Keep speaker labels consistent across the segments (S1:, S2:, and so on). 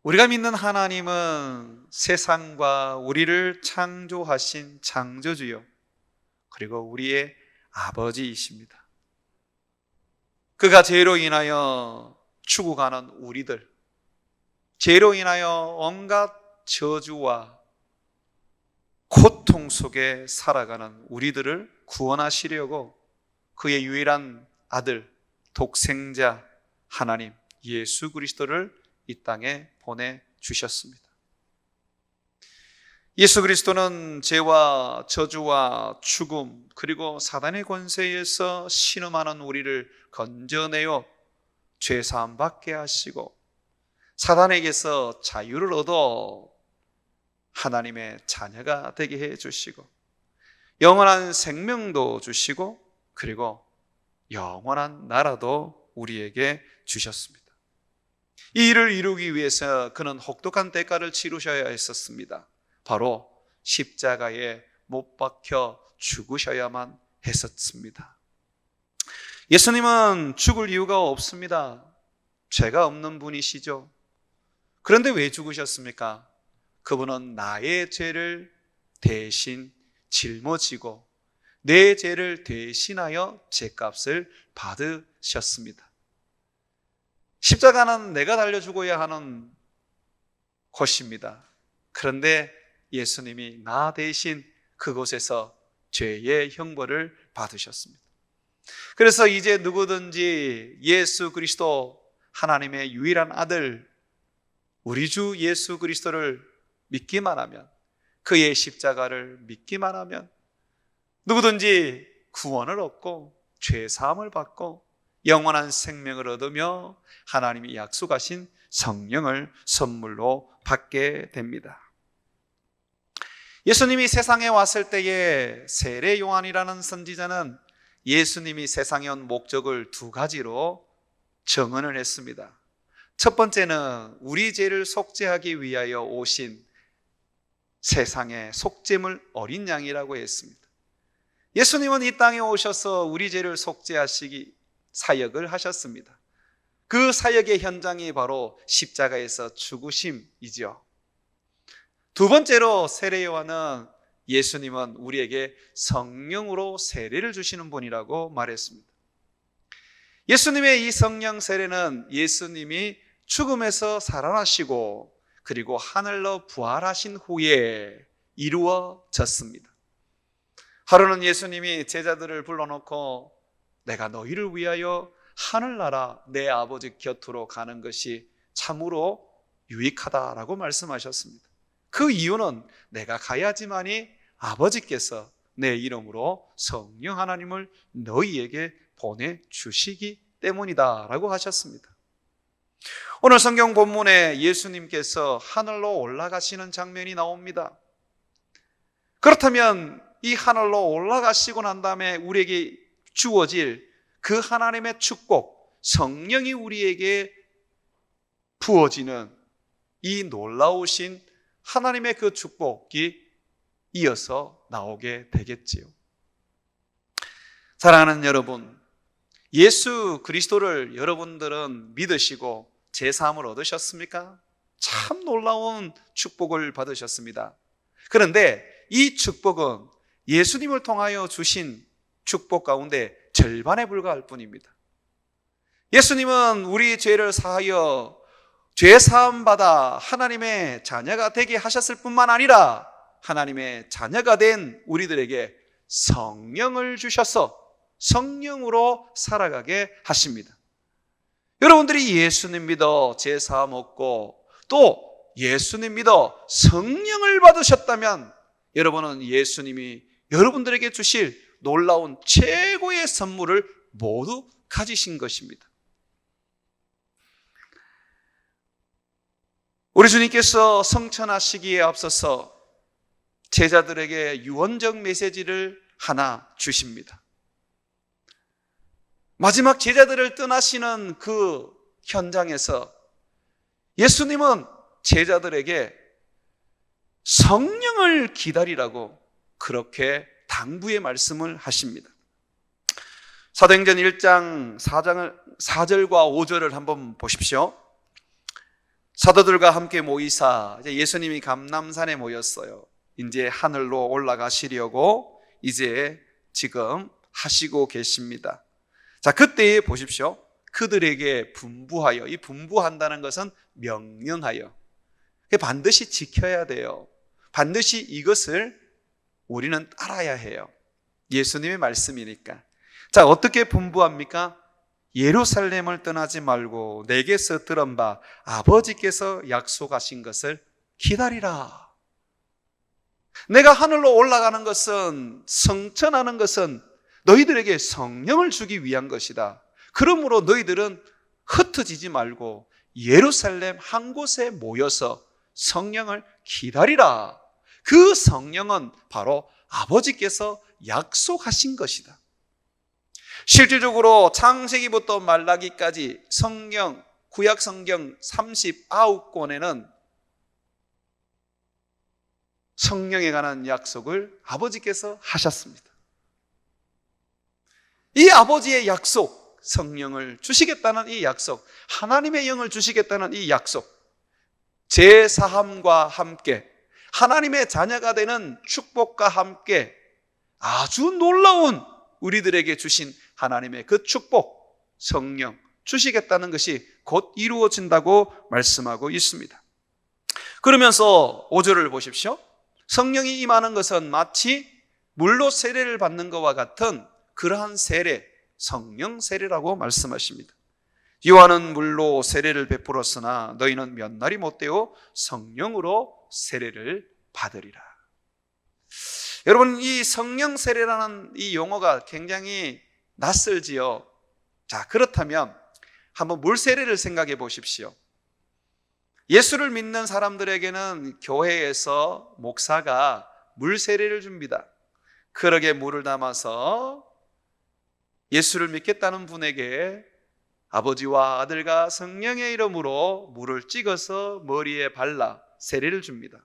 S1: 우리가 믿는 하나님은 세상과 우리를 창조하신 창조주요, 그리고 우리의 아버지이십니다. 그가 죄로 인하여 죽어가는 우리들, 죄로 인하여 온갖 저주와 고통 속에 살아가는 우리들을 구원하시려고 그의 유일한 아들, 독생자 하나님 예수 그리스도를 이 땅에 보내주셨습니다. 예수 그리스도는 죄와 저주와 죽음 그리고 사단의 권세에서 신음하는 우리를 건져내어 죄사함 받게 하시고 사단에게서 자유를 얻어 하나님의 자녀가 되게 해주시고 영원한 생명도 주시고 그리고 영원한 나라도 우리에게 주셨습니다. 이 일을 이루기 위해서 그는 혹독한 대가를 치르셔야 했었습니다. 바로 십자가에 못 박혀 죽으셔야만 했었습니다. 예수님은 죽을 이유가 없습니다. 죄가 없는 분이시죠. 그런데 왜 죽으셨습니까? 그분은 나의 죄를 대신 짊어지고 내 죄를 대신하여 죄값을 받으셨습니다. 십자가는 내가 달려 죽어야 하는 곳입니다. 그런데 예수님이 나 대신 그곳에서 죄의 형벌을 받으셨습니다. 그래서 이제 누구든지 예수 그리스도 하나님의 유일한 아들 우리 주 예수 그리스도를 믿기만 하면, 그의 십자가를 믿기만 하면 누구든지 구원을 얻고 죄사함을 받고 영원한 생명을 얻으며 하나님이 약속하신 성령을 선물로 받게 됩니다. 예수님이 세상에 왔을 때에 세례 요한이라는 선지자는 예수님이 세상에 온 목적을 두 가지로 정언을 했습니다. 첫 번째는 우리 죄를 속죄하기 위하여 오신 세상의 속죄물 어린 양이라고 했습니다. 예수님은 이 땅에 오셔서 우리 죄를 속죄하시기 사역을 하셨습니다. 그 사역의 현장이 바로 십자가에서 죽으심이죠. 두 번째로 세례 요한은 예수님은 우리에게 성령으로 세례를 주시는 분이라고 말했습니다. 예수님의 이 성령 세례는 예수님이 죽음에서 살아나시고 그리고 하늘로 부활하신 후에 이루어졌습니다. 하루는 예수님이 제자들을 불러놓고 내가 너희를 위하여 하늘나라 내 아버지 곁으로 가는 것이 참으로 유익하다라고 말씀하셨습니다. 그 이유는 내가 가야지만이 아버지께서 내 이름으로 성령 하나님을 너희에게 보내주시기 때문이다 라고 하셨습니다. 오늘 성경 본문에 예수님께서 하늘로 올라가시는 장면이 나옵니다. 그렇다면 이 하늘로 올라가시고 난 다음에 우리에게 주어질 그 하나님의 축복, 성령이 우리에게 부어지는 이 놀라우신 하나님의 그 축복이 이어서 나오게 되겠지요. 사랑하는 여러분, 예수 그리스도를 여러분들은 믿으시고 제사함을 얻으셨습니까? 참 놀라운 축복을 받으셨습니다. 그런데 이 축복은 예수님을 통하여 주신 축복 가운데 절반에 불과할 뿐입니다. 예수님은 우리 죄를 사하여 죄 사함 받아 하나님의 자녀가 되게 하셨을 뿐만 아니라 하나님의 자녀가 된 우리들에게 성령을 주셔서 성령으로 살아가게 하십니다. 여러분들이 예수님 믿어 죄 사함 얻고 또 예수님 믿어 성령을 받으셨다면 여러분은 예수님이 여러분들에게 주실 놀라운 최고의 선물을 모두 가지신 것입니다. 우리 주님께서 성천하시기에 앞서서 제자들에게 유언적 메시지를 하나 주십니다. 마지막 제자들을 떠나시는 그 현장에서 예수님은 제자들에게 성령을 기다리라고 그렇게 당부의 말씀을 하십니다. 사도행전 1장 4절과 5절을 한번 보십시오. 사도들과 함께 모이사 이제 예수님이 감람산에 모였어요. 이제 하늘로 올라가시려고 이제 지금 하시고 계십니다. 자, 그때 보십시오. 그들에게 분부하여, 이 분부한다는 것은 명령하여, 반드시 지켜야 돼요. 반드시 이것을 우리는 따라야 해요. 예수님의 말씀이니까. 자, 어떻게 분부합니까? 예루살렘을 떠나지 말고 내게서 들은 바 아버지께서 약속하신 것을 기다리라. 내가 하늘로 올라가는 것은, 성천하는 것은 너희들에게 성령을 주기 위한 것이다. 그러므로 너희들은 흩어지지 말고 예루살렘 한 곳에 모여서 성령을 기다리라. 그 성령은 바로 아버지께서 약속하신 것이다. 실질적으로 창세기부터 말라기까지 성경, 구약 성경 39권에는 성령에 관한 약속을 아버지께서 하셨습니다. 이 아버지의 약속, 성령을 주시겠다는 이 약속, 하나님의 영을 주시겠다는 이 약속, 제사함과 함께 하나님의 자녀가 되는 축복과 함께 아주 놀라운 우리들에게 주신 하나님의 그 축복, 성령 주시겠다는 것이 곧 이루어진다고 말씀하고 있습니다. 그러면서 5절을 보십시오. 성령이 임하는 것은 마치 물로 세례를 받는 것과 같은 그러한 세례, 성령 세례라고 말씀하십니다. 요한은 물로 세례를 베풀었으나 너희는 몇 날이 못되어 성령으로 세례를 받으리라. 여러분, 이 성령 세례라는 이 용어가 굉장히 낯설지요. 자, 그렇다면 한번 물 세례를 생각해 보십시오. 예수를 믿는 사람들에게는 교회에서 목사가 물 세례를 줍니다. 그릇에 물을 담아서 예수를 믿겠다는 분에게 아버지와 아들과 성령의 이름으로 물을 찍어서 머리에 발라 세례를 줍니다.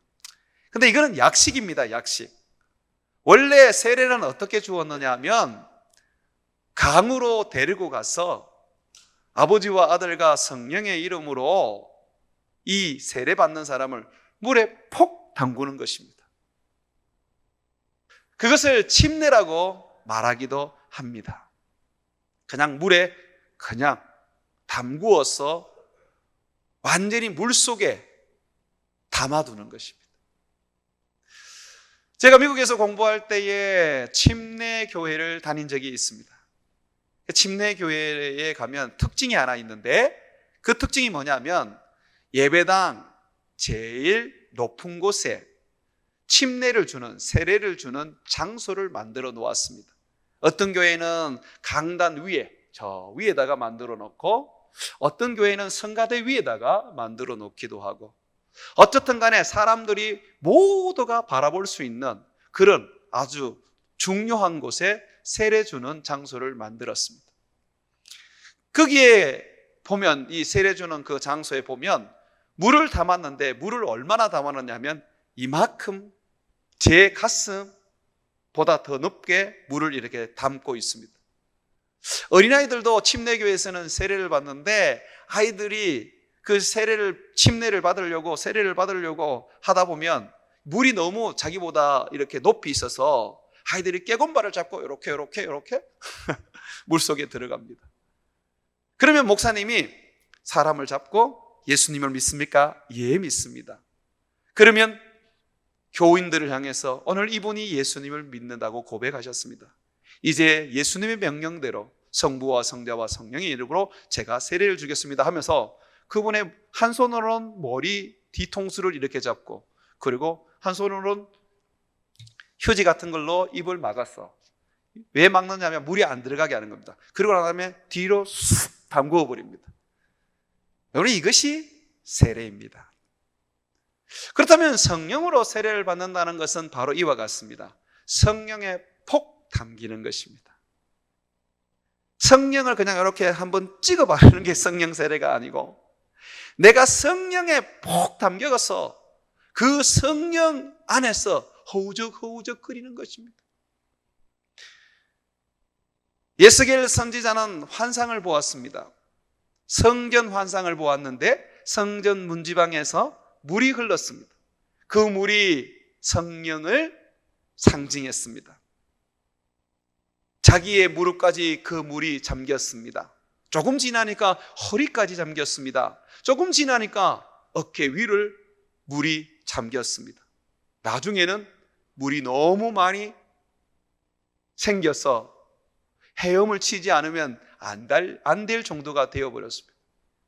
S1: 근데 이거는 약식입니다. 약식. 원래 세례는 어떻게 주었느냐 하면 강으로 데리고 가서 아버지와 아들과 성령의 이름으로 이 세례 받는 사람을 물에 폭 담그는 것입니다. 그것을 침례라고 말하기도 합니다. 그냥 물에 그냥 담구어서 완전히 물 속에 담아두는 것입니다. 제가 미국에서 공부할 때에 침례교회를 다닌 적이 있습니다. 침례교회에 가면 특징이 하나 있는데 그 특징이 뭐냐면 예배당 제일 높은 곳에 침례를 주는, 세례를 주는 장소를 만들어 놓았습니다. 어떤 교회는 강단 위에, 저 위에다가 만들어 놓고 어떤 교회는 성가대 위에다가 만들어 놓기도 하고, 어쨌든 간에 사람들이 모두가 바라볼 수 있는 그런 아주 중요한 곳에 세례 주는 장소를 만들었습니다. 거기에 보면, 이 세례 주는 그 장소에 보면 물을 담았는데 물을 얼마나 담았느냐 하면 이만큼, 제 가슴보다 더 높게 물을 이렇게 담고 있습니다. 어린아이들도 침례교회에서는 세례를 받는데 아이들이 그 침례를 받으려고, 세례를 받으려고 하다 보면 물이 너무 자기보다 이렇게 높이 있어서 아이들이 깨ಗೊಂ발을 잡고 이렇게 물속에 들어갑니다. 그러면 목사님이 사람을 잡고 예수님을 믿습니까? 예, 믿습니다. 그러면 교인들을 향해서 오늘 이분이 예수님을 믿는다고 고백하셨습니다. 이제 예수님의 명령대로 성부와 성자와 성령의 이름으로 제가 세례를 주겠습니다 하면서 그분의 한 손으로는 머리 뒤통수를 이렇게 잡고, 그리고 한 손으로는 휴지 같은 걸로 입을 막았어. 왜 막느냐면 물이 안 들어가게 하는 겁니다. 그리고 난 다음에 뒤로 쑥 담그어 버립니다. 여러분, 이것이 세례입니다. 그렇다면 성령으로 세례를 받는다는 것은 바로 이와 같습니다. 성령에 폭 담기는 것입니다. 성령을 그냥 이렇게 한번 찍어 바르는 게 성령 세례가 아니고, 내가 성령에 폭 담겨서 그 성령 안에서 허우적 거리는 것입니다. 예스겔 선지자는 환상을 보았습니다. 성전 환상을 보았는데 성전 문지방에서 물이 흘렀습니다. 그 물이 성령을 상징했습니다. 자기의 무릎까지 그 물이 잠겼습니다. 조금 지나니까 허리까지 잠겼습니다. 조금 지나니까 어깨 위를 물이 잠겼습니다. 나중에는 물이 너무 많이 생겨서 헤엄을 치지 않으면 안 될 정도가 되어버렸습니다.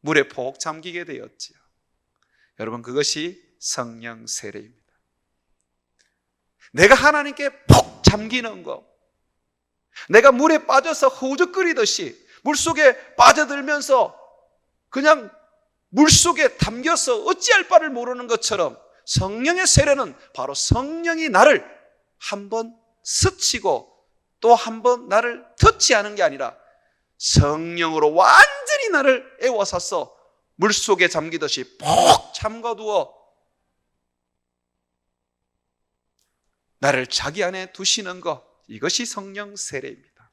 S1: 물에 폭 잠기게 되었지요. 여러분, 그것이 성령 세례입니다. 내가 하나님께 폭 잠기는 것, 내가 물에 빠져서 허우적거리듯이 물속에 빠져들면서 그냥 물속에 담겨서 어찌할 바를 모르는 것처럼 성령의 세례는 바로 성령이 나를 한번 스치고 또 한번 나를 터치하는 게 아니라 성령으로 완전히 나를 에워싸서 물속에 잠기듯이 폭 잠가두어 나를 자기 안에 두시는 것, 이것이 성령 세례입니다.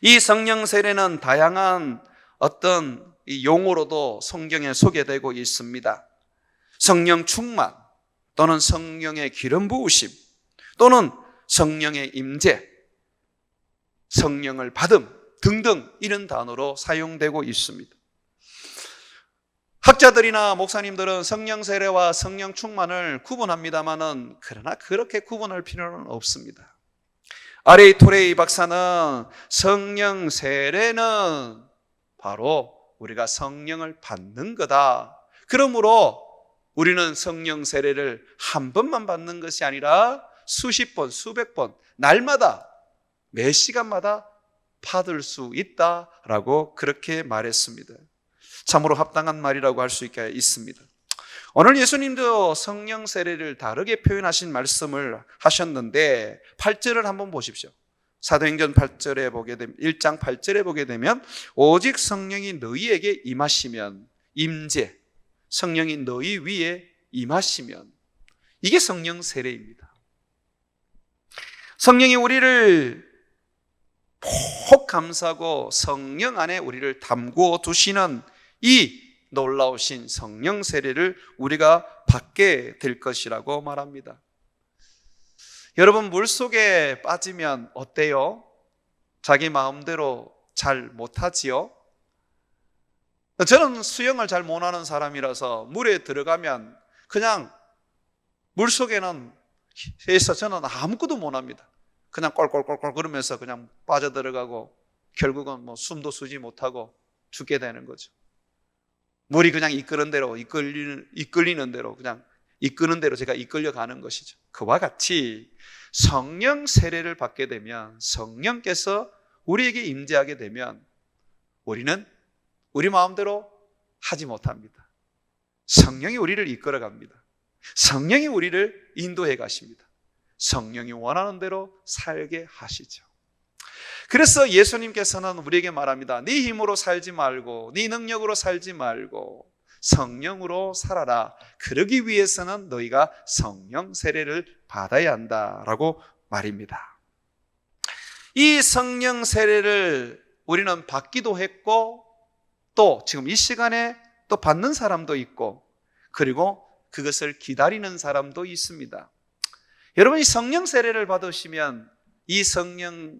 S1: 이 성령 세례는 다양한 어떤 용어로도 성경에 소개되고 있습니다. 성령 충만 또는 성령의 기름 부으심 또는 성령의 임재, 성령을 받음 등등 이런 단어로 사용되고 있습니다. 학자들이나 목사님들은 성령 세례와 성령 충만을 구분합니다마는 그러나 그렇게 구분할 필요는 없습니다. R.A. 토레이 박사는 성령 세례는 바로 우리가 성령을 받는 거다. 그러므로 우리는 성령 세례를 한 번만 받는 것이 아니라 수십 번, 수백 번, 날마다, 매 시간마다 받을 수 있다라고 그렇게 말했습니다. 참으로 합당한 말이라고 할 수 있습니다. 오늘 예수님도 성령 세례를 다르게 표현하신 말씀을 하셨는데 8절을 한번 보십시오. 사도행전 8절에 보게 되면 1장 8절에 보게 되면 오직 성령이 너희에게 임하시면 임재, 성령이 너희 위에 임하시면, 이게 성령 세례입니다. 성령이 우리를 폭 감싸고 성령 안에 우리를 담고 두시는 이 놀라우신 성령 세례를 우리가 받게 될 것이라고 말합니다. 여러분, 물속에 빠지면 어때요? 자기 마음대로 잘 못하지요? 저는 수영을 잘 못하는 사람이라서 물에 들어가면 그냥 물속에는 해서 저는 아무것도 못합니다. 그냥 꼴꼴꼴꼴 그러면서 그냥 빠져들어가고 결국은 숨도 쉬지 못하고 죽게 되는 거죠. 물이 그냥 이끄는 대로, 이끌리는 대로, 그냥 이끄는 대로 제가 이끌려가는 것이죠. 그와 같이 성령 세례를 받게 되면, 성령께서 우리에게 임재하게 되면 우리는 우리 마음대로 하지 못합니다. 성령이 우리를 이끌어갑니다. 성령이 우리를 인도해 가십니다. 성령이 원하는 대로 살게 하시죠. 그래서 예수님께서는 우리에게 말합니다. 네 힘으로 살지 말고, 네 능력으로 살지 말고 성령으로 살아라. 그러기 위해서는 너희가 성령 세례를 받아야 한다라고 말입니다. 이 성령 세례를 우리는 받기도 했고, 또 지금 이 시간에 또 받는 사람도 있고, 그리고 그것을 기다리는 사람도 있습니다. 여러분이 성령 세례를 받으시면, 이 성령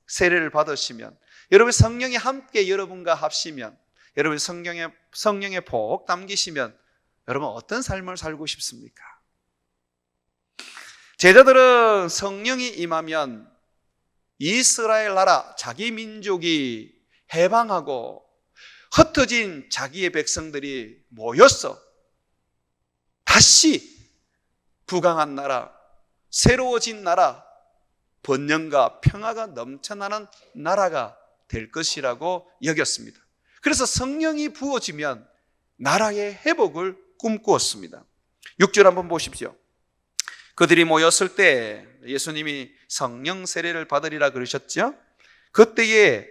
S1: 세례를 받으시면, 여러분 성령이 함께 여러분과 합시면, 여러분 성령의 복 담기시면 여러분 어떤 삶을 살고 싶습니까? 제자들은 성령이 임하면 이스라엘 나라, 자기 민족이 해방하고 흩어진 자기의 백성들이 모여서 다시 부강한 나라, 새로워진 나라, 번영과 평화가 넘쳐나는 나라가 될 것이라고 여겼습니다. 그래서 성령이 부어지면 나라의 회복을 꿈꾸었습니다. 6절 한번 보십시오. 그들이 모였을 때 예수님이 성령 세례를 받으리라 그러셨죠? 그때에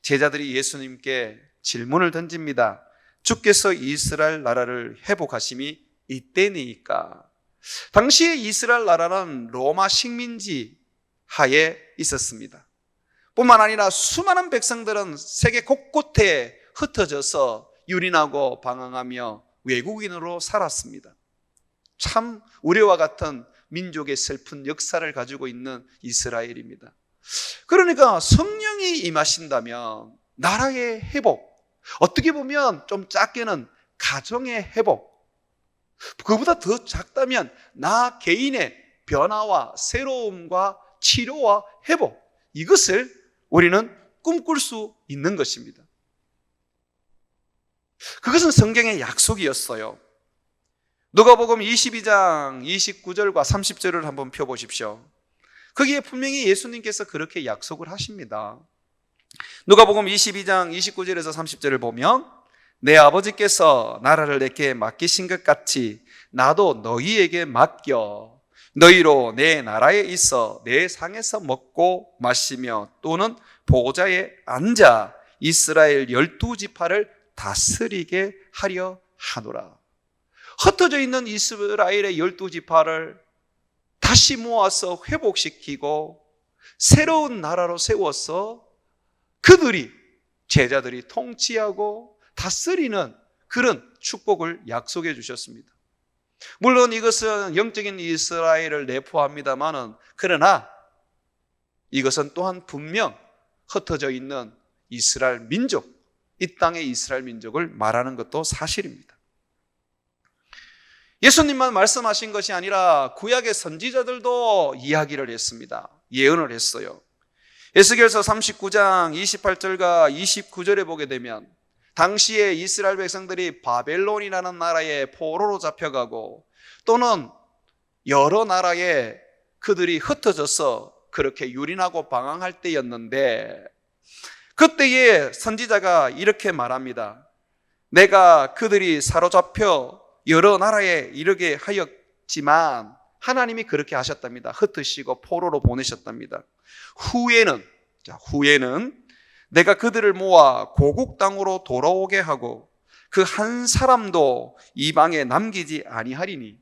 S1: 제자들이 예수님께 질문을 던집니다. 주께서 이스라엘 나라를 회복하심이 이때니까. 당시에 이스라엘 나라는 로마 식민지 하에 있었습니다. 뿐만 아니라 수많은 백성들은 세계 곳곳에 흩어져서 유린하고 방황하며 외국인으로 살았습니다. 참 우리와 같은 민족의 슬픈 역사를 가지고 있는 이스라엘입니다. 그러니까 성령이 임하신다면 나라의 회복, 어떻게 보면 좀 작게는 가정의 회복, 그보다 더 작다면 나 개인의 변화와 새로움과 치료와 회복, 이것을 우리는 꿈꿀 수 있는 것입니다. 그것은 성경의 약속이었어요. 누가복음 22장 29절과 30절을 한번 펴보십시오. 거기에 분명히 예수님께서 그렇게 약속을 하십니다. 누가복음 22장 29절에서 30절을 보면 내 아버지께서 나라를 내게 맡기신 것 같이 나도 너희에게 맡겨 너희로 내 나라에 있어 내 상에서 먹고 마시며 또는 보좌에 앉아 이스라엘 12지파를 다스리게 하려 하노라. 흩어져 있는 이스라엘의 12지파를 다시 모아서 회복시키고 새로운 나라로 세워서 그들이 제자들이 통치하고 다스리는 그런 축복을 약속해 주셨습니다. 물론 이것은 영적인 이스라엘을 내포합니다마는 그러나 이것은 또한 분명 흩어져 있는 이스라엘 민족, 이 땅의 이스라엘 민족을 말하는 것도 사실입니다. 예수님만 말씀하신 것이 아니라 구약의 선지자들도 이야기를 했습니다. 예언을 했어요. 에스겔서 39장 28절과 29절에 보게 되면 당시에 이스라엘 백성들이 바벨론이라는 나라에 포로로 잡혀가고 또는 여러 나라에 그들이 흩어져서 그렇게 유린하고 방황할 때였는데 그때에 선지자가 이렇게 말합니다. 내가 그들이 사로잡혀 여러 나라에 이르게 하였지만 하나님이 그렇게 하셨답니다. 흩으시고 포로로 보내셨답니다. 후에는 내가 그들을 모아 고국 땅으로 돌아오게 하고 그 한 사람도 이방에 남기지 아니하리니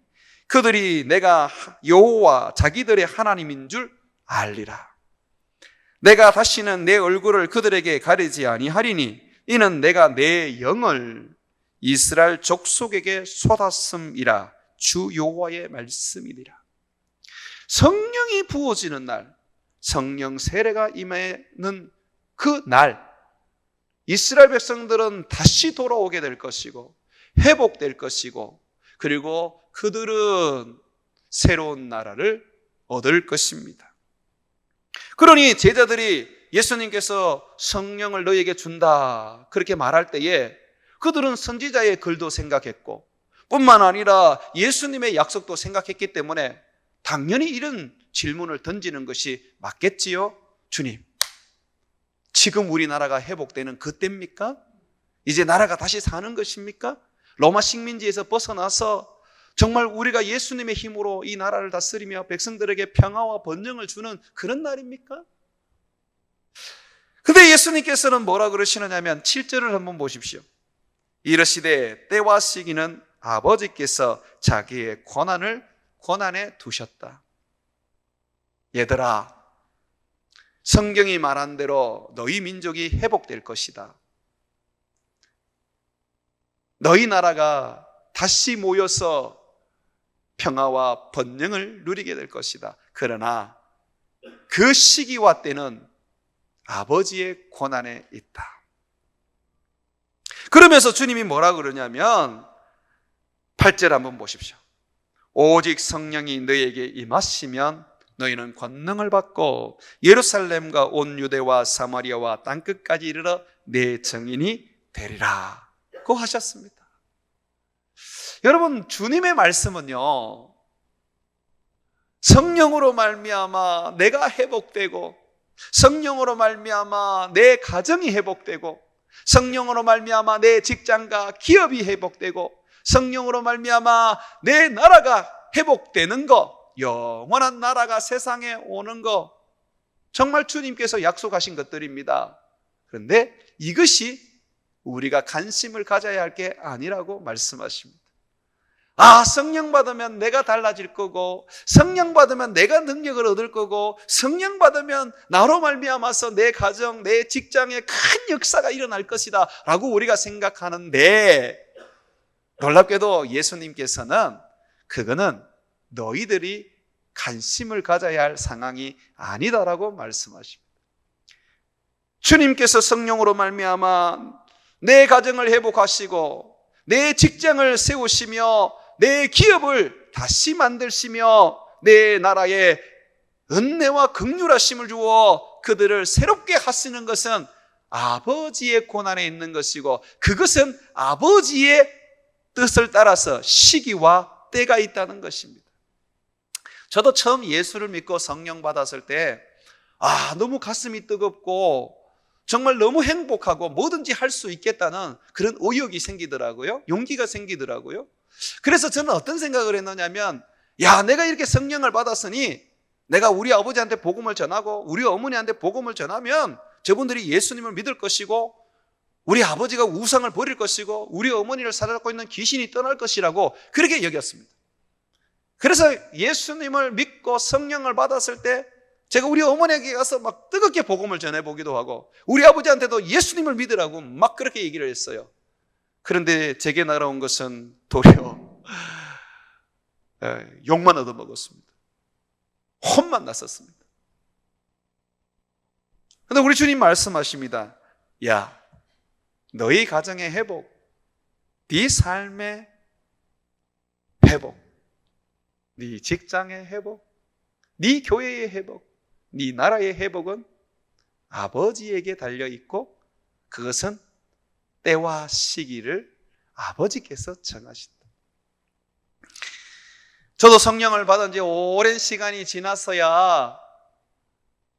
S1: 그들이 내가 여호와 자기들의 하나님인 줄 알리라. 내가 다시는 내 얼굴을 그들에게 가리지 아니하리니 이는 내가 내 영을 이스라엘 족속에게 쏟았음이라. 주 여호와의 말씀이니라. 성령이 부어지는 날, 성령 세례가 임하는 그 날, 이스라엘 백성들은 다시 돌아오게 될 것이고 회복될 것이고 그리고 그들은 새로운 나라를 얻을 것입니다. 그러니 제자들이 예수님께서 성령을 너희에게 준다 그렇게 말할 때에 그들은 선지자의 글도 생각했고 뿐만 아니라 예수님의 약속도 생각했기 때문에 당연히 이런 질문을 던지는 것이 맞겠지요. 주님, 지금 우리나라가 회복되는 그때입니까? 이제 나라가 다시 사는 것입니까? 로마 식민지에서 벗어나서 정말 우리가 예수님의 힘으로 이 나라를 다스리며 백성들에게 평화와 번영을 주는 그런 날입니까? 근데 예수님께서는 뭐라 그러시느냐면 7절을 한번 보십시오. 이르시되 때와 시기는 아버지께서 자기의 권한에 두셨다. 얘들아, 성경이 말한 대로 너희 민족이 회복될 것이다. 너희 나라가 다시 모여서 평화와 번영을 누리게 될 것이다. 그러나 그 시기와 때는 아버지의 권한에 있다. 그러면서 주님이 뭐라 그러냐면 8절 한번 보십시오. 오직 성령이 너희에게 임하시면 너희는 권능을 받고 예루살렘과 온 유대와 사마리아와 땅끝까지 이르러 내 증인이 되리라 고 하셨습니다. 여러분, 주님의 말씀은요, 성령으로 말미암아 내가 회복되고 성령으로 말미암아 내 가정이 회복되고 성령으로 말미암아 내 직장과 기업이 회복되고 성령으로 말미암아 내 나라가 회복되는 것, 영원한 나라가 세상에 오는 것, 정말 주님께서 약속하신 것들입니다. 그런데 이것이 우리가 관심을 가져야 할 게 아니라고 말씀하십니다. 성령 받으면 내가 달라질 거고, 성령 받으면 내가 능력을 얻을 거고, 성령 받으면 나로 말미암아서 내 가정, 내 직장에 큰 역사가 일어날 것이다 라고 우리가 생각하는데, 놀랍게도 예수님께서는 그거는 너희들이 관심을 가져야 할 상황이 아니다라고 말씀하십니다. 주님께서 성령으로 말미암아 내 가정을 회복하시고 내 직장을 세우시며 내 기업을 다시 만드시며 내 나라에 은혜와 긍휼하심을 주어 그들을 새롭게 하시는 것은 아버지의 권한에 있는 것이고, 그것은 아버지의 뜻을 따라서 시기와 때가 있다는 것입니다. 저도 처음 예수를 믿고 성령 받았을 때 너무 가슴이 뜨겁고 정말 너무 행복하고 뭐든지 할 수 있겠다는 그런 의욕이 생기더라고요. 용기가 생기더라고요. 그래서 저는 어떤 생각을 했느냐면, 내가 이렇게 성령을 받았으니 내가 우리 아버지한테 복음을 전하고 우리 어머니한테 복음을 전하면 저분들이 예수님을 믿을 것이고, 우리 아버지가 우상을 버릴 것이고, 우리 어머니를 사로잡고 있는 귀신이 떠날 것이라고 그렇게 여겼습니다. 그래서 예수님을 믿고 성령을 받았을 때 제가 우리 어머니에게 가서 막 뜨겁게 복음을 전해보기도 하고, 우리 아버지한테도 예수님을 믿으라고 막 그렇게 얘기를 했어요. 그런데 제게 날아온 것은 도리어 욕만 얻어먹었습니다. 혼만 났었습니다. 그런데 우리 주님 말씀하십니다. 너희 가정의 회복, 네 삶의 회복, 네 직장의 회복, 네 교회의 회복, 네 나라의 회복은 아버지에게 달려있고, 그것은 때와 시기를 아버지께서 정하신다. 저도 성령을 받은 지 오랜 시간이 지났어야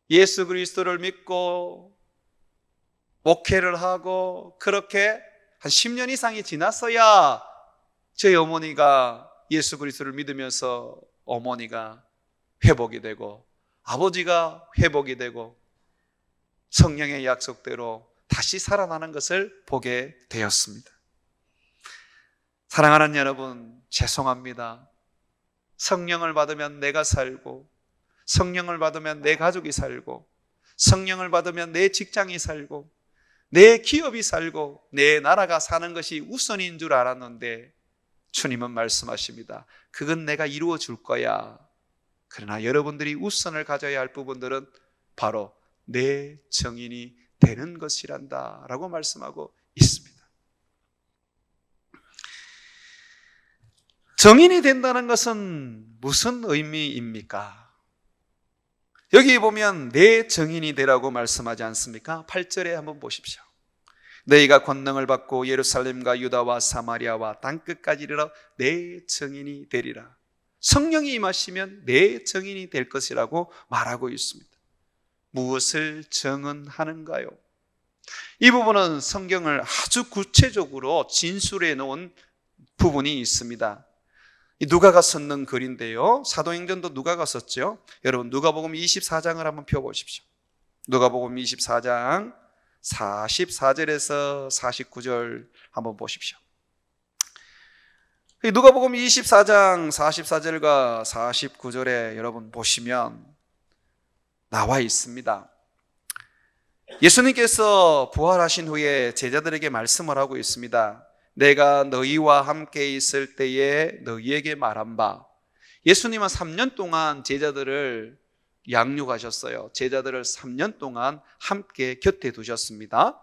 S1: 예수 그리스도를 믿고 목회를 하고, 그렇게 한 10년 이상이 지났어야 저희 어머니가 예수 그리스도를 믿으면서 어머니가 회복이 되고, 아버지가 회복이 되고, 성령의 약속대로 다시 살아나는 것을 보게 되었습니다. 사랑하는 여러분, 죄송합니다. 성령을 받으면 내가 살고, 성령을 받으면 내 가족이 살고, 성령을 받으면 내 직장이 살고, 내 기업이 살고, 내 나라가 사는 것이 우선인 줄 알았는데, 주님은 말씀하십니다. 그건 내가 이루어 줄 거야. 그러나 여러분들이 우선을 가져야 할 부분들은 바로 내 정인이 되는 것이란다 라고 말씀하고 있습니다. 정인이 된다는 것은 무슨 의미입니까? 여기 보면 내 정인이 되라고 말씀하지 않습니까? 8절에 한번 보십시오. 너희가 권능을 받고 예루살렘과 유다와 사마리아와 땅끝까지 이르러 내 정인이 되리라. 성령이 임하시면 내 정인이 될 것이라고 말하고 있습니다. 무엇을 정언하는가요? 이 부분은 성경을 아주 구체적으로 진술해 놓은 부분이 있습니다. 누가가 썼는 글인데요, 사도행전도 누가가 썼죠. 여러분, 누가복음 24장을 한번 펴보십시오. 누가복음 24장 44절에서 49절 한번 보십시오. 누가복음 24장 44절과 49절에 여러분 보시면 나와 있습니다. 예수님께서 부활하신 후에 제자들에게 말씀을 하고 있습니다. 내가 너희와 함께 있을 때에 너희에게 말한 바. 예수님은 3년 동안 제자들을 양육하셨어요. 제자들을 3년 동안 함께 곁에 두셨습니다.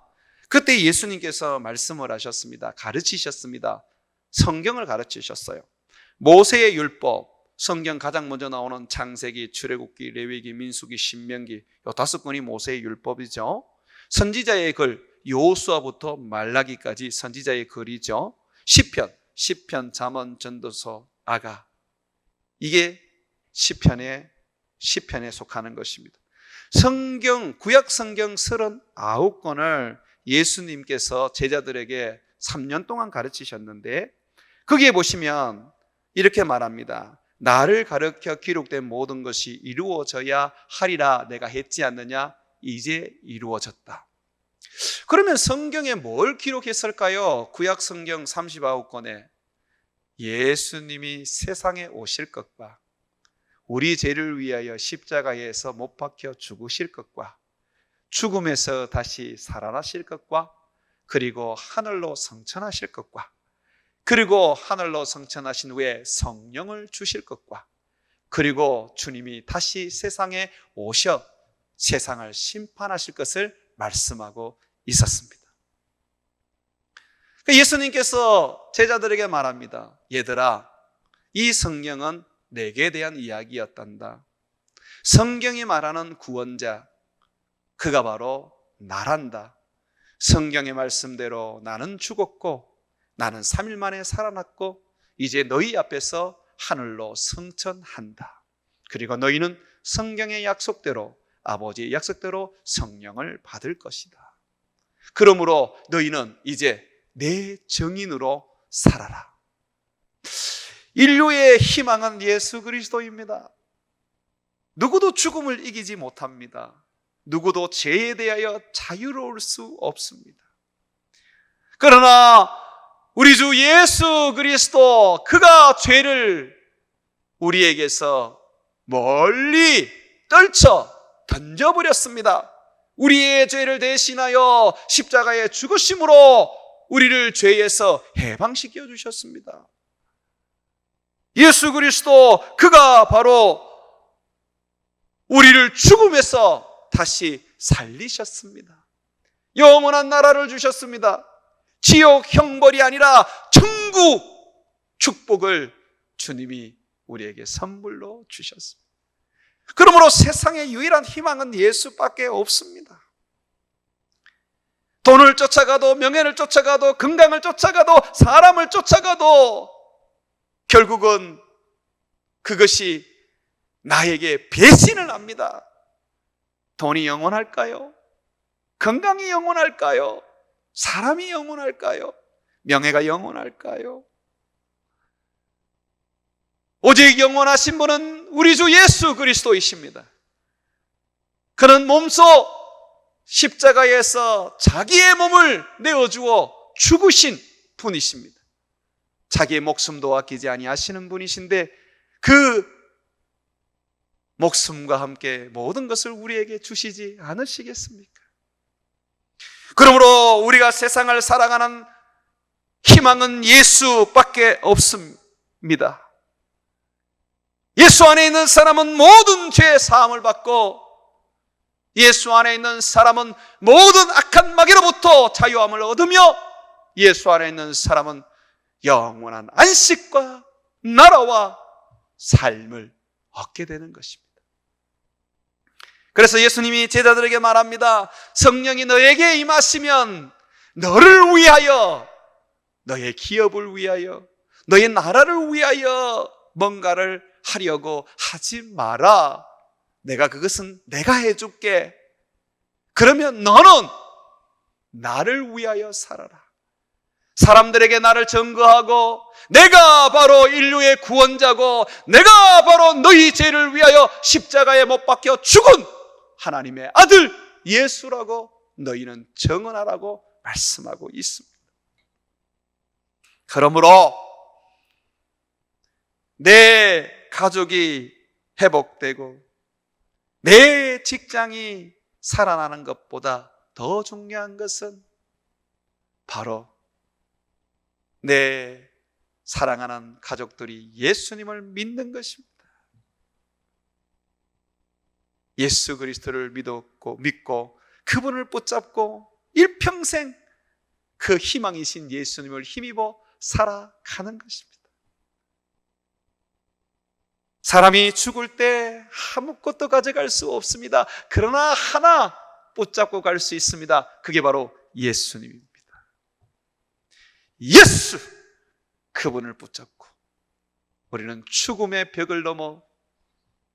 S1: 그때 예수님께서 말씀을 하셨습니다. 가르치셨습니다. 성경을 가르치셨어요. 모세의 율법, 성경 가장 먼저 나오는 창세기, 출애굽기, 레위기, 민수기, 신명기, 이 5권이 모세의 율법이죠. 선지자의 글, 여호수아부터 말라기까지 선지자의 글이죠. 시편, 잠언, 전도서, 아가, 이게 시편에 속하는 것입니다. 성경, 구약 성경 39권을 예수님께서 제자들에게 3년 동안 가르치셨는데, 거기에 보시면 이렇게 말합니다. 나를 가르쳐 기록된 모든 것이 이루어져야 하리라 내가 했지 않느냐? 이제 이루어졌다. 그러면 성경에 뭘 기록했을까요? 구약 성경 39권에 예수님이 세상에 오실 것과 우리 죄를 위하여 십자가에서 못 박혀 죽으실 것과 죽음에서 다시 살아나실 것과 그리고 하늘로 승천하실 것과 그리고 하늘로 승천하신 후에 성령을 주실 것과 그리고 주님이 다시 세상에 오셔 세상을 심판하실 것을 말씀하고 있었습니다. 예수님께서 제자들에게 말합니다. 얘들아, 이 성경은 내게 대한 이야기였단다. 성경이 말하는 구원자, 그가 바로 나란다. 성경의 말씀대로 나는 죽었고 나는 3일 만에 살아났고 이제 너희 앞에서 하늘로 승천한다. 그리고 너희는 성경의 약속대로 아버지의 약속대로 성령을 받을 것이다. 그러므로 너희는 이제 내 증인으로 살아라. 인류의 희망은 예수 그리스도입니다. 누구도 죽음을 이기지 못합니다. 누구도 죄에 대하여 자유로울 수 없습니다. 그러나 우리 주 예수 그리스도, 그가 죄를 우리에게서 멀리 떨쳐 던져버렸습니다. 우리의 죄를 대신하여 십자가에 죽으심으로 우리를 죄에서 해방시켜 주셨습니다. 예수 그리스도, 그가 바로 우리를 죽음에서 다시 살리셨습니다. 영원한 나라를 주셨습니다. 지옥 형벌이 아니라 천국 축복을 주님이 우리에게 선물로 주셨습니다. 그러므로 세상의 유일한 희망은 예수밖에 없습니다. 돈을 쫓아가도, 명예를 쫓아가도, 건강을 쫓아가도, 사람을 쫓아가도 결국은 그것이 나에게 배신을 합니다. 돈이 영원할까요? 건강이 영원할까요? 사람이 영원할까요? 명예가 영원할까요? 오직 영원하신 분은 우리 주 예수 그리스도이십니다. 그는 몸소 십자가에서 자기의 몸을 내어주어 죽으신 분이십니다. 자기의 목숨도 아끼지 아니하시는 분이신데 그 목숨과 함께 모든 것을 우리에게 주시지 않으시겠습니까? 그러므로 우리가 세상을 살아가는 희망은 예수밖에 없습니다. 예수 안에 있는 사람은 모든 죄의 사함을 받고 예수 안에 있는 사람은 모든 악한 마귀로부터 자유함을 얻으며 예수 안에 있는 사람은 영원한 안식과 나라와 삶을 얻게 되는 것입니다. 그래서 예수님이 제자들에게 말합니다. 성령이 너에게 임하시면 너를 위하여, 너의 기업을 위하여, 너의 나라를 위하여 뭔가를 하려고 하지 마라. 그것은 내가 해줄게. 그러면 너는 나를 위하여 살아라. 사람들에게 나를 증거하고 내가 바로 인류의 구원자고 내가 바로 너희 죄를 위하여 십자가에 못 박혀 죽은 하나님의 아들 예수라고 너희는 증언하라고 말씀하고 있습니다. 그러므로 내 가족이 회복되고 내 직장이 살아나는 것보다 더 중요한 것은 바로 내 사랑하는 가족들이 예수님을 믿는 것입니다. 예수 그리스도를 믿고 그분을 붙잡고 일평생 그 희망이신 예수님을 힘입어 살아가는 것입니다. 사람이 죽을 때 아무것도 가져갈 수 없습니다. 그러나 하나 붙잡고 갈 수 있습니다. 그게 바로 예수님입니다. 예수! 그분을 붙잡고 우리는 죽음의 벽을 넘어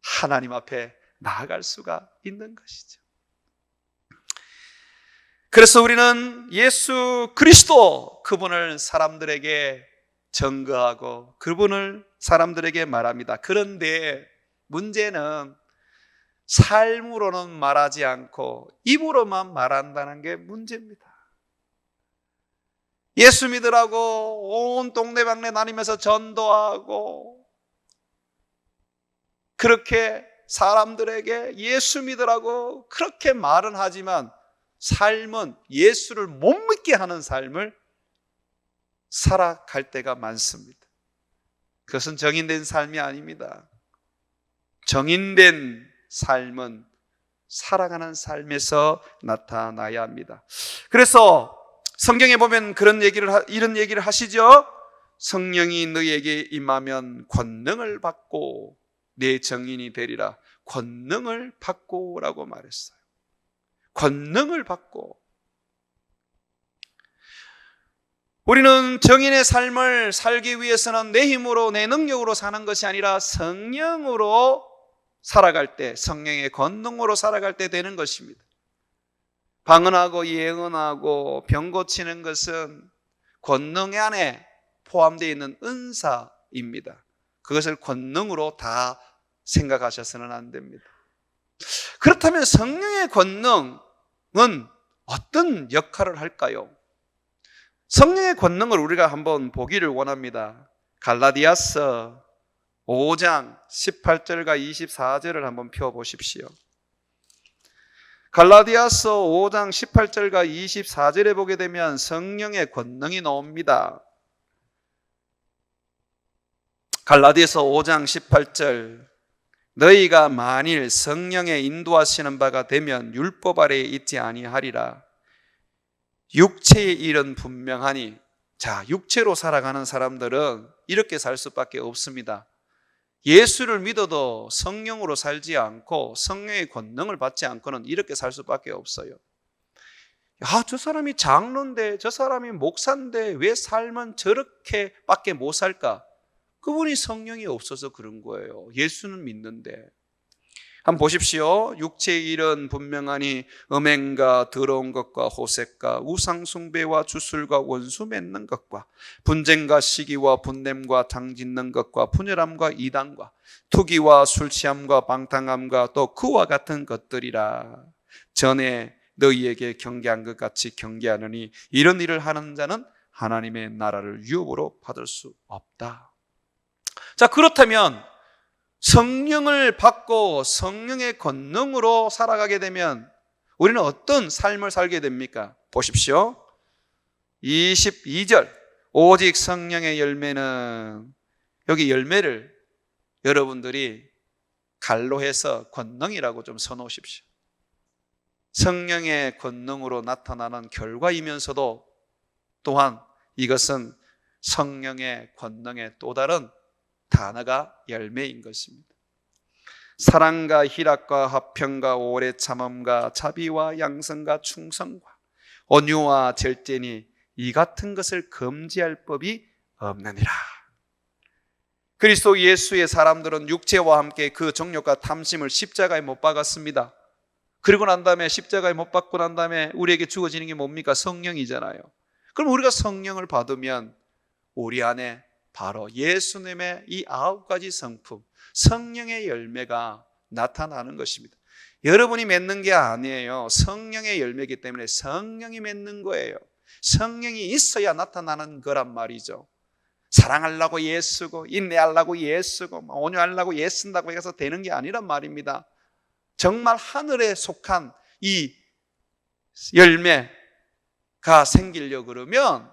S1: 하나님 앞에 나아갈 수가 있는 것이죠. 그래서 우리는 예수 그리스도, 그분을 사람들에게 증거하고 그분을 사람들에게 말합니다. 그런데 문제는 삶으로는 말하지 않고 입으로만 말한다는 게 문제입니다. 예수 믿으라고 온 동네방네 다니면서 전도하고 그렇게 사람들에게 예수 믿으라고 그렇게 말은 하지만 삶은 예수를 못 믿게 하는 삶을 살아갈 때가 많습니다. 그것은 정인된 삶이 아닙니다. 정인된 삶은 살아가는 삶에서 나타나야 합니다. 그래서 성경에 보면 이런 얘기를 하시죠. 성령이 너희에게 임하면 권능을 받고 내 정인이 되리라. 권능을 받고라고 말했어요. 권능을 받고. 우리는 정인의 삶을 살기 위해서는 내 힘으로 내 능력으로 사는 것이 아니라 성령으로 살아갈 때, 성령의 권능으로 살아갈 때 되는 것입니다. 방언하고 예언하고 병 고치는 것은 권능 안에 포함되어 있는 은사입니다. 그것을 권능으로 다 생각하셔서는 안 됩니다. 그렇다면 성령의 권능은 어떤 역할을 할까요? 성령의 권능을 우리가 한번 보기를 원합니다. 갈라디아서 5장 18절과 24절을 한번 펴보십시오. 갈라디아서 5장 18절과 24절에 보게 되면 성령의 권능이 나옵니다. 갈라디아서 5장 18절, 너희가 만일 성령의 인도하시는 바가 되면 율법 아래에 있지 아니하리라. 육체의 일은 분명하니. 자, 육체로 살아가는 사람들은 이렇게 살 수밖에 없습니다. 예수를 믿어도 성령으로 살지 않고 성령의 권능을 받지 않고는 이렇게 살 수밖에 없어요. 저 사람이 장로인데, 저 사람이 목사인데 왜 삶은 저렇게 밖에 못 살까? 그분이 성령이 없어서 그런 거예요. 예수는 믿는데. 한번 보십시오. 육체의 일은 분명하니 음행과 더러운 것과 호색과 우상숭배와 주술과 원수 맺는 것과 분쟁과 시기와 분냄과 장짓는 것과 분열함과 이단과 투기와 술취함과 방탕함과 또 그와 같은 것들이라. 전에 너희에게 경계한 것 같이 경계하느니 이런 일을 하는 자는 하나님의 나라를 유업으로 받을 수 없다. 자, 그렇다면 성령을 받고 성령의 권능으로 살아가게 되면 우리는 어떤 삶을 살게 됩니까? 보십시오. 22절. 오직 성령의 열매는, 여기 열매를 여러분들이 갈로 해서 권능이라고 좀 써놓으십시오. 성령의 권능으로 나타나는 결과이면서도 또한 이것은 성령의 권능의 또 다른 단어가 열매인 것입니다. 사랑과 희락과 화평과 오래 참음과 자비와 양선과 충성과 온유와 절제니 이 같은 것을 금지할 법이 없느니라. 그리스도 예수의 사람들은 육체와 함께 그 정욕과 탐심을 십자가에 못 박았습니다. 그리고 난 다음에 십자가에 못 박고 난 다음에 우리에게 주어지는 게 뭡니까? 성령이잖아요. 그럼 우리가 성령을 받으면 우리 안에 바로 예수님의 이 9가지 성품, 성령의 열매가 나타나는 것입니다. 여러분이 맺는 게 아니에요. 성령의 열매이기 때문에 성령이 맺는 거예요. 성령이 있어야 나타나는 거란 말이죠. 사랑하려고 애쓰고 인내하려고 애쓰고 온유하려고 애쓴다고 해서 되는 게 아니란 말입니다. 정말 하늘에 속한 이 열매가 생기려고 그러면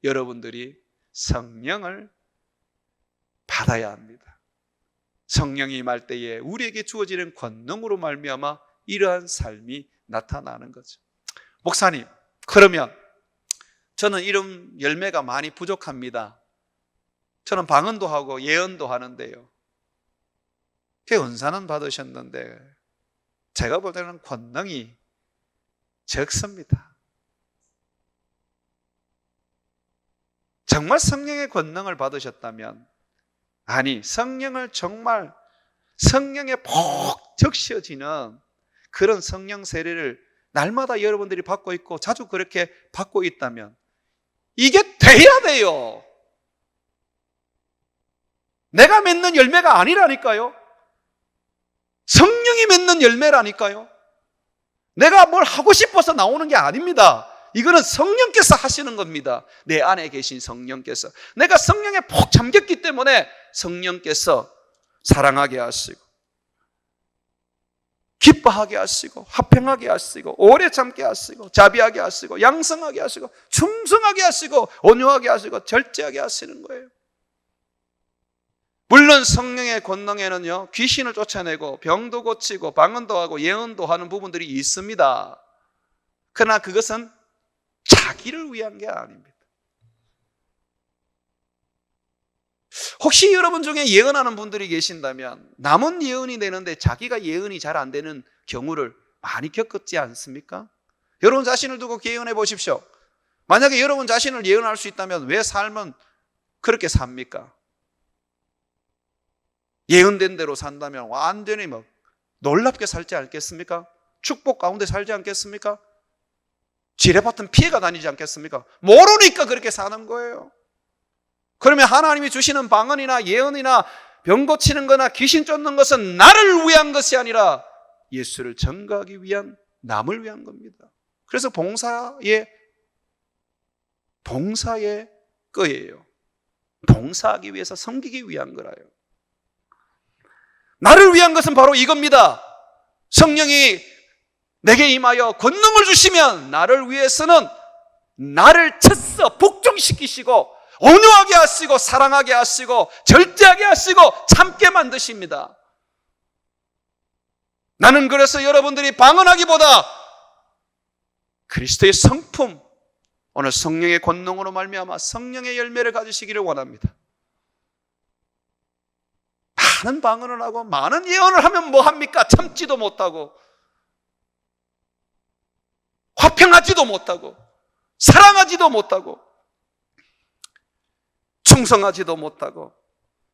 S1: 여러분들이 성령을 받아야 합니다. 성령이 임할 때에 우리에게 주어지는 권능으로 말미암아 이러한 삶이 나타나는 거죠. 목사님, 그러면 저는 이런 열매가 많이 부족합니다. 저는 방언도 하고 예언도 하는데요. 그 은사는 받으셨는데 제가 볼 때는 권능이 적습니다. 정말 성령의 권능을 받으셨다면, 아니 성령을 정말 성령에 푹 적셔지는 그런 성령 세례를 날마다 여러분들이 받고 있고 자주 그렇게 받고 있다면 이게 돼야 돼요. 내가 맺는 열매가 아니라니까요. 성령이 맺는 열매라니까요. 내가 뭘 하고 싶어서 나오는 게 아닙니다. 이거는 성령께서 하시는 겁니다. 내 안에 계신 성령께서. 내가 성령에 푹 잠겼기 때문에 성령께서 사랑하게 하시고, 기뻐하게 하시고, 화평하게 하시고, 오래 참게 하시고, 자비하게 하시고, 양성하게 하시고, 충성하게 하시고, 온유하게 하시고, 절제하게 하시는 거예요. 물론 성령의 권능에는요, 귀신을 쫓아내고 병도 고치고 방언도 하고 예언도 하는 부분들이 있습니다. 그러나 그것은 자기를 위한 게 아닙니다. 혹시 여러분 중에 예언하는 분들이 계신다면 남은 예언이 되는데 자기가 예언이 잘 안 되는 경우를 많이 겪었지 않습니까? 여러분 자신을 두고 예언해 보십시오. 만약에 여러분 자신을 예언할 수 있다면 왜 삶은 그렇게 삽니까? 예언된 대로 산다면 완전히 놀랍게 살지 않겠습니까? 축복 가운데 살지 않겠습니까? 지뢰밭은 피해가 다니지 않겠습니까? 모르니까 그렇게 사는 거예요. 그러면 하나님이 주시는 방언이나 예언이나 병 고치는 거나 귀신 쫓는 것은 나를 위한 것이 아니라 예수를 전가하기 위한, 남을 위한 겁니다. 그래서 봉사의 거예요. 봉사하기 위해서, 섬기기 위한 거라요. 나를 위한 것은 바로 이겁니다. 성령이 내게 임하여 권능을 주시면 나를 위해서는 나를 채써 복종시키시고 온유하게 하시고 사랑하게 하시고 절제하게 하시고 참게 만드십니다. 나는 그래서 여러분들이 방언하기보다 그리스도의 성품, 오늘 성령의 권능으로 말미암아 성령의 열매를 가지시기를 원합니다. 많은 방언을 하고 많은 예언을 하면 뭐합니까? 참지도 못하고 화평하지도 못하고 사랑하지도 못하고 충성하지도 못하고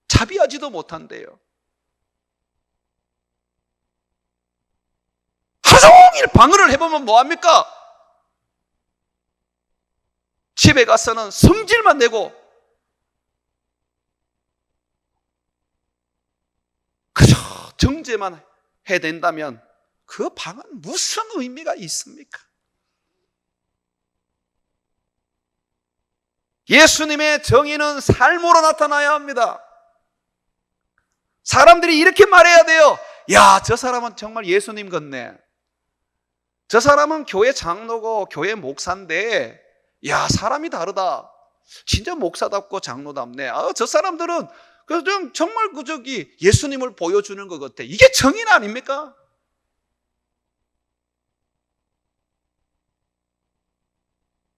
S1: 자비하지도 못한대요. 하루 종일 방언을 해보면 뭐합니까? 집에 가서는 성질만 내고 그저 정죄만 해야 된다면 그 방언 무슨 의미가 있습니까? 예수님의 정의는 삶으로 나타나야 합니다. 사람들이 이렇게 말해야 돼요. 야, 저 사람은 정말 예수님 같네. 저 사람은 교회 장로고 교회 목사인데 야, 사람이 다르다. 진짜 목사답고 장로답네. 저 사람들은 정말 예수님을 보여주는 것 같아. 이게 정의는 아닙니까?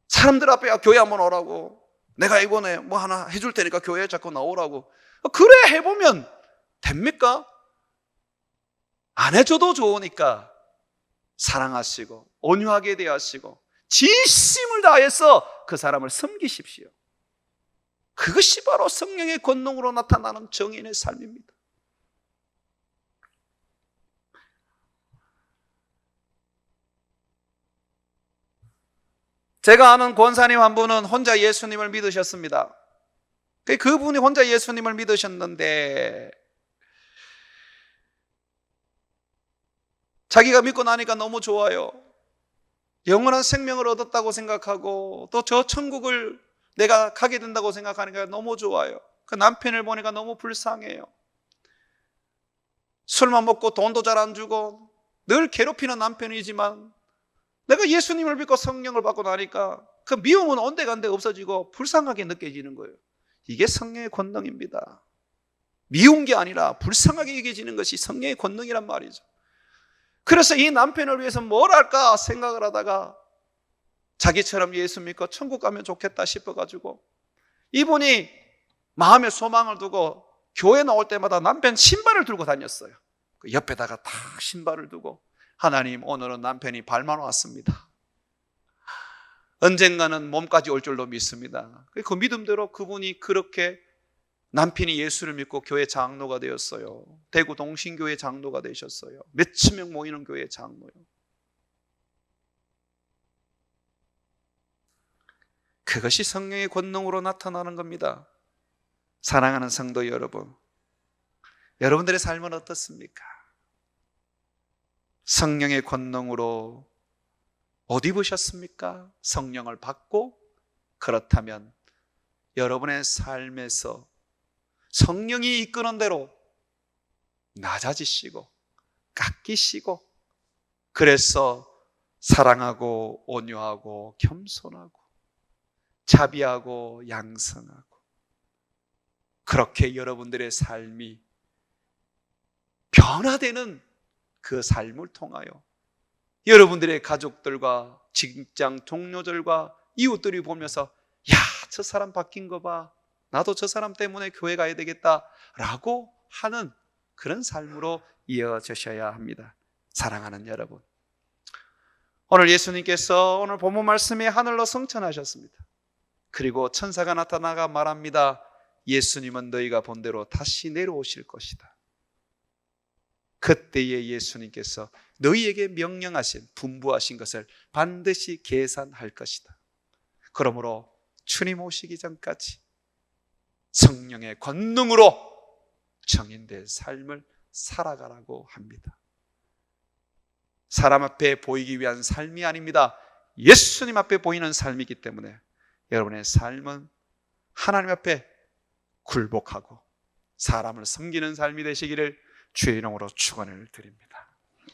S1: 사람들 앞에 교회 한번 오라고, 내가 이번에 뭐 하나 해줄 테니까 교회에 자꾸 나오라고. 그래 해보면 됩니까? 안 해줘도 좋으니까 사랑하시고 온유하게 대하시고 진심을 다해서 그 사람을 섬기십시오. 그것이 바로 성령의 권능으로 나타나는 정인의 삶입니다. 제가 아는 권사님 한 분은 혼자 예수님을 믿으셨습니다. 그분이 혼자 예수님을 믿으셨는데 자기가 믿고 나니까 너무 좋아요. 영원한 생명을 얻었다고 생각하고 또 저 천국을 내가 가게 된다고 생각하니까 너무 좋아요. 그 남편을 보니까 너무 불쌍해요. 술만 먹고 돈도 잘 안 주고 늘 괴롭히는 남편이지만 내가 예수님을 믿고 성령을 받고 나니까 그 미움은 온데간데 없어지고 불쌍하게 느껴지는 거예요. 이게 성령의 권능입니다. 미운 게 아니라 불쌍하게 여겨지는 것이 성령의 권능이란 말이죠. 그래서 이 남편을 위해서 뭘 할까 생각을 하다가 자기처럼 예수 믿고 천국 가면 좋겠다 싶어가지고 이분이 마음에 소망을 두고 교회 나올 때마다 남편 신발을 들고 다녔어요. 그 옆에다가 딱 신발을 두고 하나님, 오늘은 남편이 발만 왔습니다. 언젠가는 몸까지 올 줄로 믿습니다. 그 믿음대로 그분이 그렇게 남편이 예수를 믿고 교회 장로가 되었어요. 대구 동신교회 장로가 되셨어요. 몇천 명 모이는 교회 장로요. 그것이 성령의 권능으로 나타나는 겁니다. 사랑하는 성도 여러분, 여러분들의 삶은 어떻습니까? 성령의 권능으로 옷 입으셨습니까? 성령을 받고 그렇다면 여러분의 삶에서 성령이 이끄는 대로 낮아지시고 깎이시고 그래서 사랑하고 온유하고 겸손하고 자비하고 양성하고 그렇게 여러분들의 삶이 변화되는 그 삶을 통하여 여러분들의 가족들과 직장 동료들과 이웃들이 보면서 야, 저 사람 바뀐 거 봐. 나도 저 사람 때문에 교회 가야 되겠다 라고 하는 그런 삶으로 이어지셔야 합니다. 사랑하는 여러분, 오늘 예수님께서 오늘 본문 말씀에 하늘로 승천하셨습니다. 그리고 천사가 나타나가 말합니다. 예수님은 너희가 본대로 다시 내려오실 것이다. 그때에 예수님께서 너희에게 명령하신 분부하신 것을 반드시 계산할 것이다. 그러므로 주님 오시기 전까지 성령의 권능으로 정인된 삶을 살아가라고 합니다. 사람 앞에 보이기 위한 삶이 아닙니다. 예수님 앞에 보이는 삶이기 때문에 여러분의 삶은 하나님 앞에 굴복하고 사람을 섬기는 삶이 되시기를 주의 이름으로 축원을 드립니다.